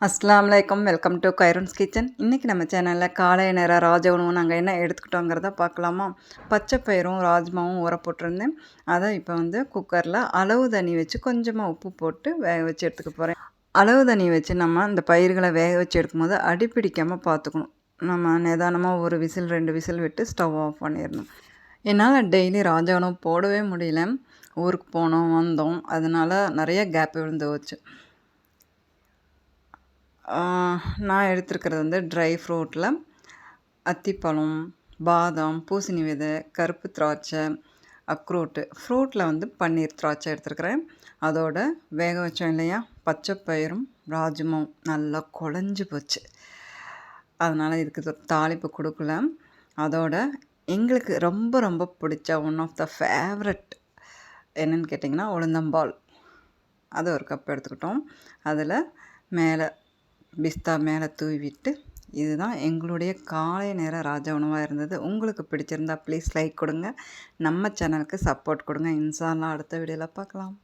அஸ்ஸலாமு அலைக்கும். Welcome to Khairun's kitchen. இன்றைக்கி நம்ம சேனலில் காலை நேர ராஜ உணவு நாங்கள் என்ன எடுத்துக்கிட்டோங்கிறத பார்க்கலாமா. பச்சை பயிரும் ராஜ்மாவும் ஊற போட்டிருந்தேன். அதை இப்போ குக்கரில் அளவு தண்ணி வச்சு கொஞ்சமாக உப்பு போட்டு வேக வச்சு எடுத்துக்க போகிறேன். அளவு தண்ணி வச்சு நம்ம இந்த பயிர்களை வேக வச்சு எடுக்கும்போது அடி பிடிக்காமல் பார்த்துக்கணும். நம்ம நிதானமாக ஒரு விசில் 2 விசில் விட்டு ஸ்டவ் ஆஃப் பண்ணிடணும். என்னால் டெய்லி ராஜ உணவு போடவே முடியல. ஊருக்கு போனோம் வந்தோம், அதனால் நிறைய கேப் விழுந்து போச்சு. நான் எடுத்துருக்கிறது ட்ரை ஃப்ரூட்டில் அத்திப்பழம், பாதாம், பூசணி விதை, கருப்பு திராட்சை, அக்ரூட்டு. ஃப்ரூட்டில் பன்னீர் திராட்சை எடுத்துருக்கிறேன். அதோட வேக வச்சோம் இல்லையா, பச்சை பயிரும் ராஜ்மாவும் நல்லா குழஞ்சி போச்சு. அதனால் இதுக்கு தாளிப்பு கொடுக்கல. அதோட எங்களுக்கு ரொம்ப ரொம்ப பிடிச்ச ஒன் ஆஃப் த ஃபேவரட் என்னென்னு கேட்டிங்கன்னா உளுந்தம்பால். அதை ஒரு கப் எடுத்துக்கிட்டோம். அதில் மேலே பிஸ்தா மேலே தூவிட்டு, இதுதான் எங்களுடைய காலை நேர ராஜ உணவாக இருந்தது. உங்களுக்கு பிடிச்சிருந்தா ப்ளீஸ் லைக் கொடுங்க. நம்ம சேனலுக்கு சப்போர்ட் கொடுங்க. இன்ஷா அல்லாஹ் அடுத்த வீடியோவில் பார்க்கலாம்.